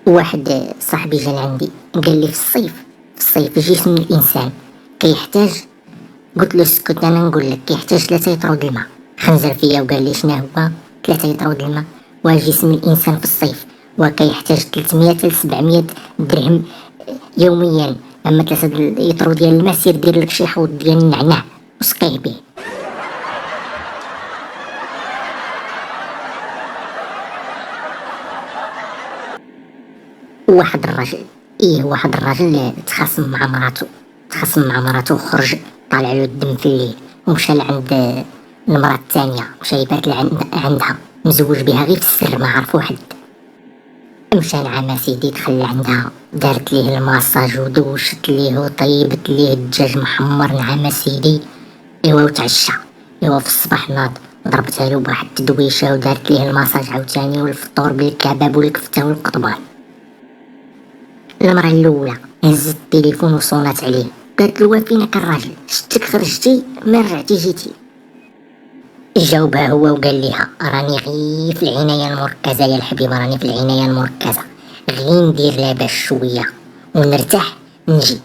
واحد صاحبي جا لعندي قال لي في الصيف جسم الانسان كيحتاج. قلت له اسكت انا نقول لك كيحتاج 3 لتر د الماء. خنزر فيا وقال لي شنو هو 3 لتر د الماء. وجسم الانسان في الصيف وكيحتاج 300 ل 700 درهم يوميا. اما 3 لتر ديال الماء سير دير لك شي حوض ديال النعناع وسقيه به. واحد الراجل تخاصم مع مراته وخرج طالع له الدم في الليل ومشى لعند المراه الثانيه، مشى يبات عندها مزوج بها غير في السر ما عرفو حد. مشى نعم سيدي دخل عندها دارت ليه الماساج ودوشت ليه وطيبت ليه الدجاج محمر نعم سيدي. ايوا وتعشى. ايوا في الصباح ناض ضربتها له بواحد التدويشه ودارت ليه الماساج عاوتاني والفطور بالكباب والكفته والقطبان. المرة الأولى هزت التليفون وصونات عليه قالت له فينك الراجل شتك خرجتي ما رجعتي جيتي. جاوبها هو وقال ليها راني غير في العناية المركزة يا الحبيبة، راني في العناية المركزة غير ندير لاباس شوية ونرتاح نجي.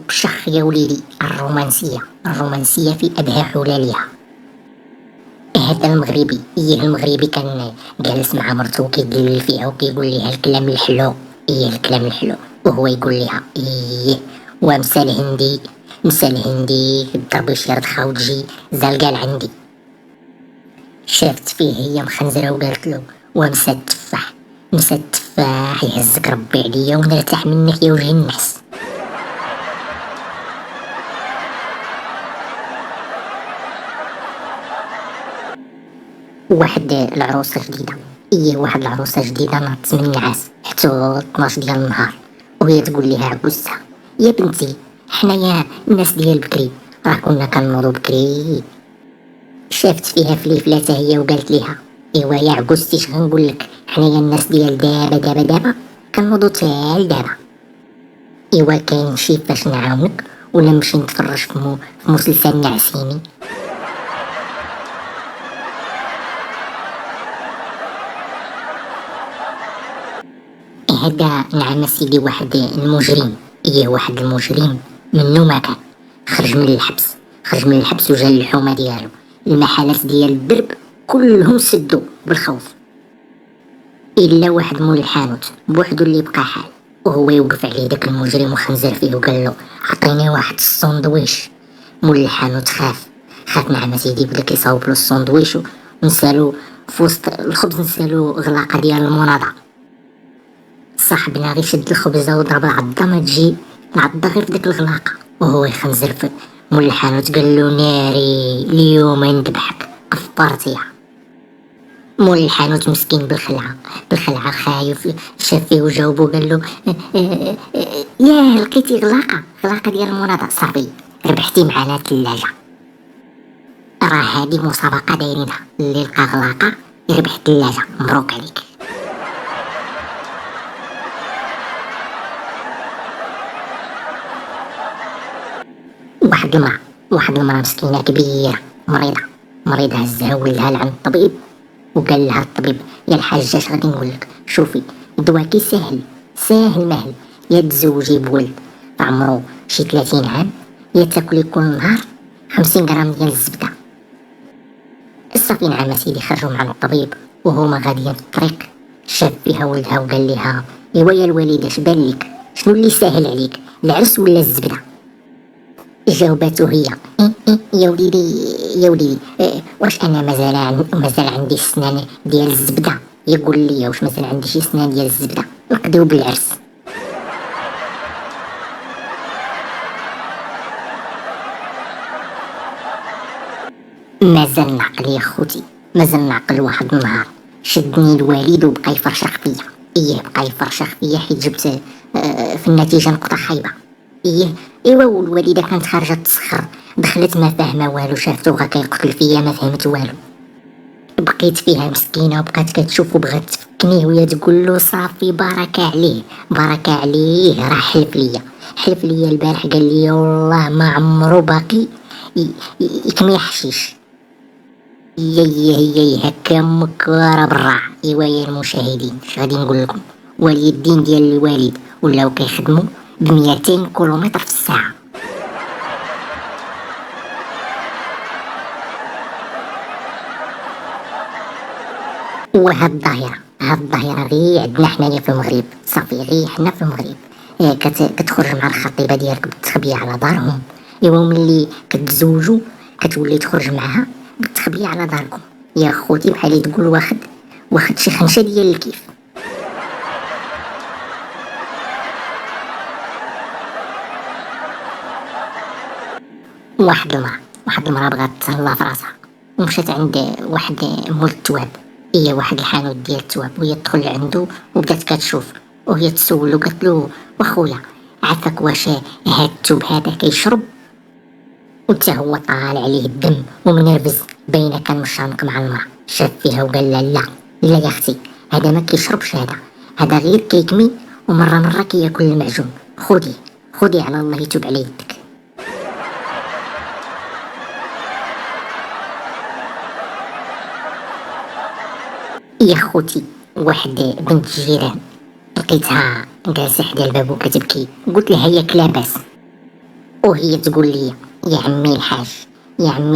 بشخ يا وليدي الرومانسية في أبهى حلالها. هذا المغربي كان جالس مع مرته وكيدلل فيها وكيقول ليها الكلام الحلو وهو يقول لها ومسى الهندي ضربي شي رضخه وتجي زلقه لعندي. شافت فيه هي مخنزره وقالت له ومسى التفاح يهزك ربي عليا ونرتاح منك يا وجه النحس. واحد العروسة جديدة ناضت من النعاس حتى 12 ديال النهار وهي تقول ليها عبوسها يا بنتي حنايا الناس ديال بكري راه كنا كنوضو بكري. شافت فيها فليفلاتة هي وقالت ليها ايوا يا عبوستي اش غنقول لك حنايا الناس ديال دابا كنوضو تا لدابا. ايوا كاين شي فاش نعاونك ولا نمشي نتفرج في مسلسل نعسيني. هذا نعم سيدي واحد المجرم منو ما كان خرج من الحبس وجا للحومه ديالو. المحلات ديال الدرب كلهم سدوا بالخوف الا واحد مول الحانوت بوحدو اللي بقى حال وهو يوقف عليه داك المجرم وخنزر فيه وقال له عطيني واحد السندويش. مول الحانوت خاف نعم سيدي بدا كيصاوب له السندويش ونسالو في وسط الخبز نسالو غلاقه ديال المناضه. صاحبنا غير شد الخبزة وضرب العضة ما تجي العضة غير في ديك الغلاقة وهو يخنزر في مول الحانوت قال له ناري اليوم نذبحك كفارتيها. مول الحانوت مسكين بالخلعة خايف شاف فيه وجاوبو قال له ياه لقيتي غلاقة ديال المناضة صاحبي ربحتي معنا ثلاجة. راه هادي مسابقة دايرينها اللي لقى غلاقة يربح ثلاجة. مبروك عليك. واحد المرأة مسكينة كبيرة مريضة هزها ولدها لعند الطبيب وقال لها الطبيب يا الحاجة اش غادي نقولك شوفي دواكي ساهل مهل يا تزوجي بولد عمرو شي 30 عام يا تاكلي كل نهار 50 غرام ديال الزبدة. الصافي نعم سيدي خرجوا مع الطبيب وهما غاديين في الطريق شاف فيها ولدها وقال لها ايوا يا الوالدة اش بان لك شنو اللي ساهل عليك العرس ولا الزبدة؟ جاوبته هي يا وليدي واش انا مازال عندي سنان ديال الزبده؟ يقول لي واش مازال عندي شي سنان ديال الزبده نقضيو بالعرس. مازال نعقل يا خوتي واحد النهار شدني الوالد وبقى يفرشخ فيا حيت جبت في النتيجه نقطه خايبه. ايوا والوالده كانت خارجه تسخر دخلت ما فاهمه والو شافتو غا كيقتل فيا ما فهمت والو. بقيت فيها مسكينه وبقات كتشوف وبغات تفكنيه وهي تقول له صافي بركه عليه راه حلف ليا البارح قال لي والله ما عمرو باقي يكمي حشيش. هي هكا مكارة بالراع. ايوا يا المشاهدين اش غادي نقول لكم، واليدين ديال الوالد ولاو كيخدموا ب 200 كيلومتر في الساعة. هاد الظاهرة غير عندنا حنايا في المغرب، صافي غير حنا في المغرب. كتخرج مع الخطيبة ديالك بالتخبية على دارهم. ايوا ملي كتزوجوا كتولي تخرج معها بالتخبية على داركم. يا خوتي بحال تقول واخد شي خنشة ديال الكيف. واحد المرأة بغات تهلا في راسها ومشات عند واحد مول التواب. هي واحد الحانوت ديال التواب، وهي تدخل عنده وبدات كتشوف، وهي تسولو قالت له واخويا عافاك واش هاد التوب هذا كيشرب؟ وتا هو طال عليه الدم ومنرفز، باينه كان مشانق مع المرأة. شاف فيها وقال لها لا يا اختي، هذا ما كيشربش، هذا غير كيكمي ومره كياكل المعجون. خذي على الله يتوب على يدك. يا خوتي واحد بنت الجيران لقيتها جالسة حدا الباب وكتبكي، قلت لها ياك لاباس؟ وهي تقول لي يا عمي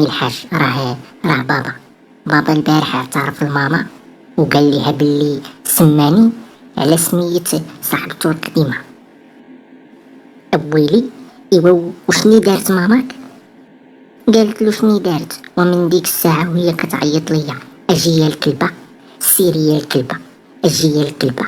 الحاج راه بابا البارحة اعترف لماما وقال ليها باللي سماني على سمية صاحبته القديمة. أبويلي إيوا وشني دارت ماماك؟ قالت له شني دارت، ومن ديك الساعة وهي كتعيط ليا أجي يا الكلبة، سيري يا الكلبة، أجي يا الكلبة.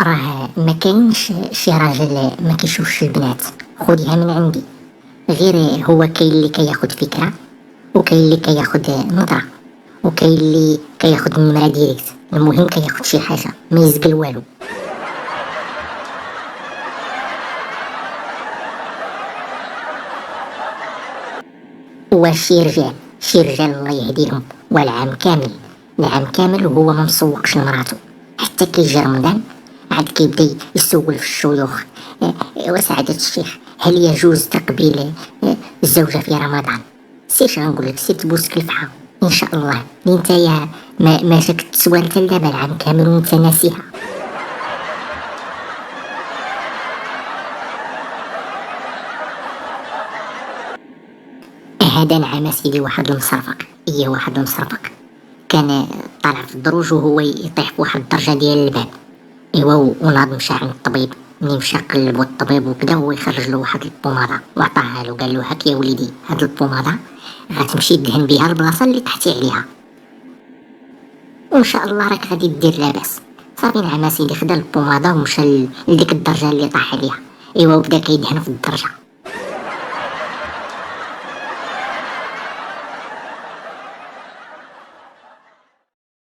راه ما كاينش شي راجل ما كيشوفش البنات، خديها من عندي. غير هو كاين اللي كياخد فكرة، وكاين اللي كياخد نظرة، وكاين اللي كياخد النمرة ديريكت. المهم كياخد شي حاجة ما يزقل والو. شي رجال الله يهديهم، والعام كامل وهو ما مسوقش لمراتو، حتى كيجي رمضان عاد كيبدا يسول في الشيوخ. وسعادة الشيخ هل يجوز تقبيل الزوجة في رمضان؟ سير غنقول لك، سير تبوسك الفحة ان شاء الله. نتايا ما جاك التسوال حتى دابا العام كامل وانت ناسيها. هذا نعم سيدي واحد المصرفق كان طالع في الدروج وهو يطيح في واحد الدرجة ديال الباب. ايوا وناض مشى عند الطبيب. ملي مشى قلبو الطبيب وكدا هو يخرج له واحد البوماضه وعطاها له، قال له هاك يا وليدي هاد البوماضه غتمشي دهن بها البلاصه اللي طحتي عليها وان شاء الله راك غادي دير لاباس. صافي نعم سيدي خدا البوماضه ومشى لديك الدرجه اللي طاح عليها. ايوا وبدا كيدهن في الدرجه.